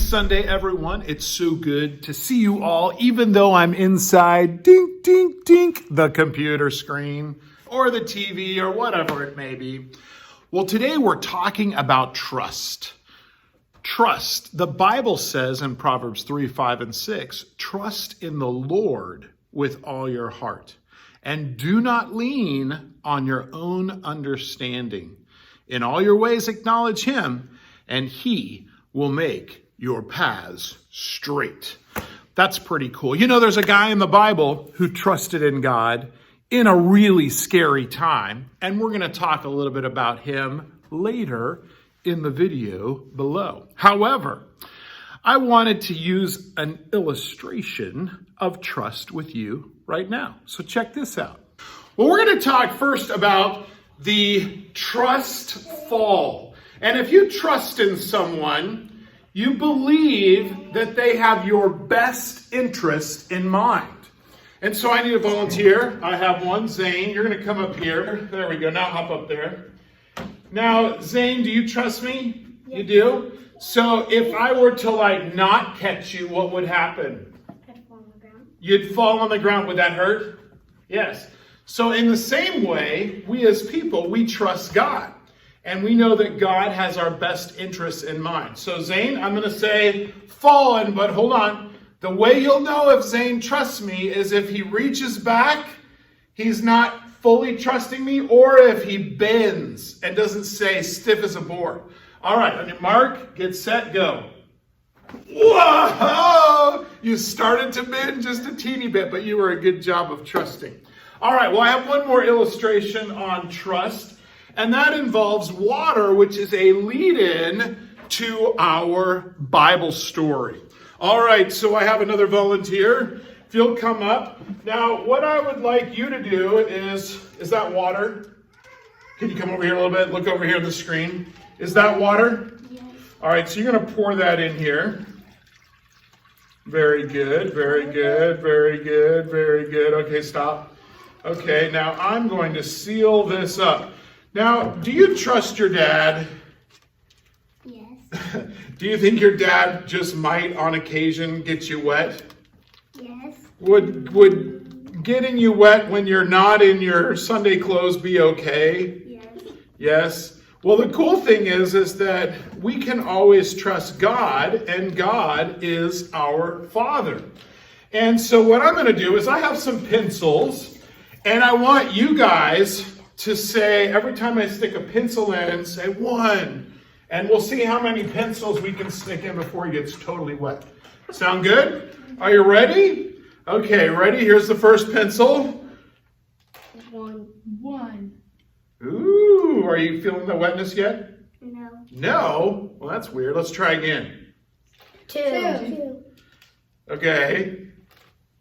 Sunday, everyone. It's so good to see you all, even though I'm inside, dink, dink, dink, the computer screen or the TV or whatever it may be. Well, today we're talking about trust. Trust. The Bible says in Proverbs 3, 5, and 6, trust in the Lord with all your heart and do not lean on your own understanding. In all your ways acknowledge him, and he will make your paths straight. That's pretty cool. You know, there's a guy in the Bible who trusted in God in a really scary time, and we're going to talk a little bit about him later in the video below. However, I wanted to use an illustration of trust with you right now. So check this out. Well, we're going to talk first about the trust fall. And if you trust in someone, you believe that they have your best interest in mind. And so I need a volunteer. I have one. Zane, you're going to come up here. There we go. Now hop up there. Now, Zane, do you trust me? Yes. You do? So if I were to not catch you, what would happen? I'd fall on the ground. You'd fall on the ground. Would that hurt? Yes. So in the same way, we as people, we trust God. And we know that God has our best interests in mind. So Zane, I'm going to say fallen, but hold on. The way you'll know if Zane trusts me is if he reaches back, he's not fully trusting me, or if he bends and doesn't stay stiff as a board. All right, on your mark, get set, go. Whoa! You started to bend just a teeny bit, but you were a good job of trusting. All right, well, I have one more illustration on trust. And that involves water, which is a lead-in to our Bible story. All right, so I have another volunteer. If you'll come up. Now, what I would like you to do is that water? Can you come over here a little bit? Look over here on the screen. Is that water? Yes. All right, so you're going to pour that in here. Very good, very good, very good, very good. Okay, stop. Okay, now I'm going to seal this up. Now, do you trust your dad? Yes. Do you think your dad just might on occasion get you wet? Yes. Would getting you wet when you're not in your Sunday clothes be okay? Yes. Yes. Well, the cool thing is that we can always trust God, and God is our Father. And so what I'm going to do is I have some pencils, and I want you guys to say, every time I stick a pencil in, say 1. And we'll see how many pencils we can stick in before he gets totally wet. Sound good? Are you ready? Okay, ready? Here's the first pencil. 1. Ooh, are you feeling the wetness yet? No. No? Well, that's weird. Let's try again. 2. Okay.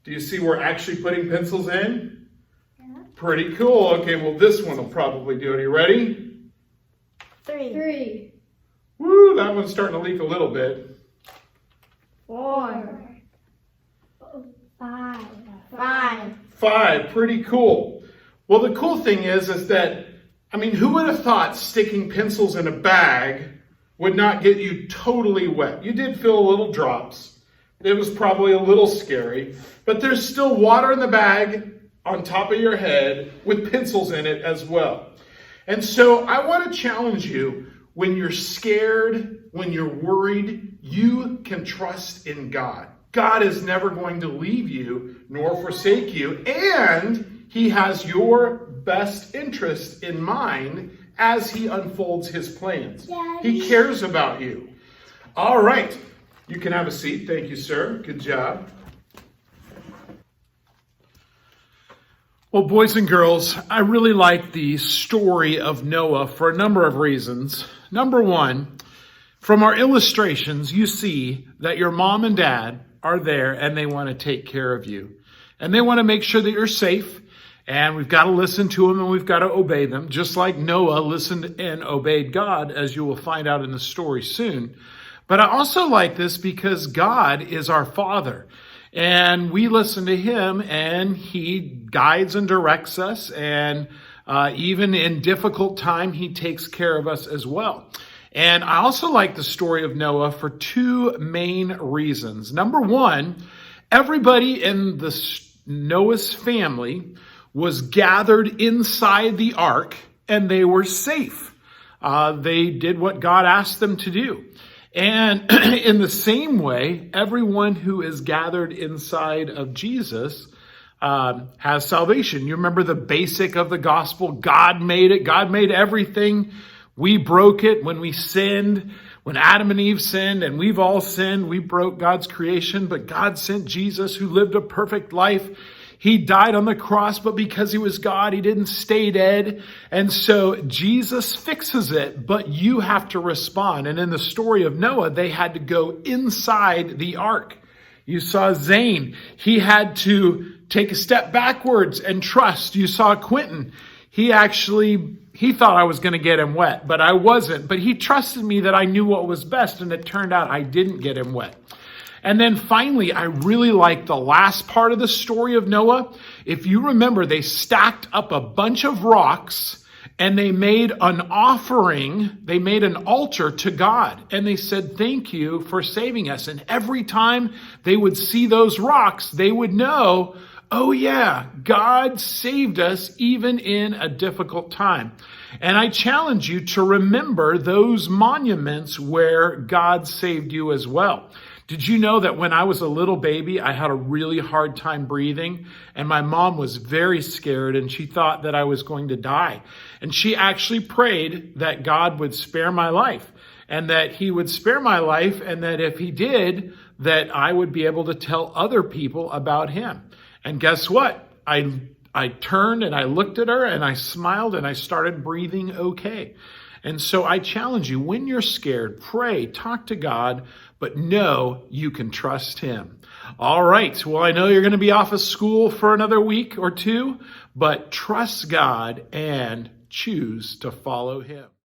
Do you see we're actually putting pencils in? Pretty cool. Okay, well, this one will probably do it. Are you ready? 3. Woo, that one's starting to leak a little bit. 4. 5. 5. Pretty cool. Well, the cool thing is that, who would have thought sticking pencils in a bag would not get you totally wet? You did feel a little drops. It was probably a little scary, but there's still water in the bag on top of your head with pencils in it as well. And so I want to challenge you, when you're scared, when you're worried, you can trust in God. God is never going to leave you nor forsake you, and he has your best interest in mind as he unfolds his plans. Daddy. He cares about you. All right, you can have a seat. Thank you, sir. Good job. Well, boys and girls, I really like the story of Noah for a number of reasons. Number one, from our illustrations, you see that your mom and dad are there and they want to take care of you. And they want to make sure that you're safe. And we've got to listen to them and we've got to obey them, just like Noah listened and obeyed God, as you will find out in the story soon. But I also like this because God is our Father. And we listen to him, and he guides and directs us. And even in difficult time, he takes care of us as well. And I also like the story of Noah for two main reasons. Number one, everybody in Noah's family was gathered inside the ark and they were safe. They did what God asked them to do. And in the same way, everyone who is gathered inside of Jesus has salvation. You remember the basic of the gospel. God made it. God made everything. We broke it when we sinned, when Adam and Eve sinned, and we've all sinned. We broke God's creation, but God sent Jesus who lived a perfect life. He died on the cross, but because he was God, he didn't stay dead. And so Jesus fixes it, but you have to respond. And in the story of Noah, they had to go inside the ark. You saw Zane. He had to take a step backwards and trust. You saw Quentin. He thought I was going to get him wet, but I wasn't. But he trusted me that I knew what was best, and it turned out I didn't get him wet. And then finally, I really like the last part of the story of Noah. If you remember, they stacked up a bunch of rocks and they made an offering. They made an altar to God. And they said, thank you for saving us. And every time they would see those rocks, they would know, oh yeah, God saved us even in a difficult time. And I challenge you to remember those monuments where God saved you as well. Did you know that when I was a little baby, I had a really hard time breathing, and my mom was very scared and she thought that I was going to die. And she actually prayed that God would spare my life, and that he would spare my life, and that if he did, that I would be able to tell other people about him. And guess what? I turned and I looked at her and I smiled and I started breathing okay. And so I challenge you, when you're scared, pray, talk to God, but know you can trust him. All right. Well, I know you're going to be off of school for another week or two, but trust God and choose to follow him.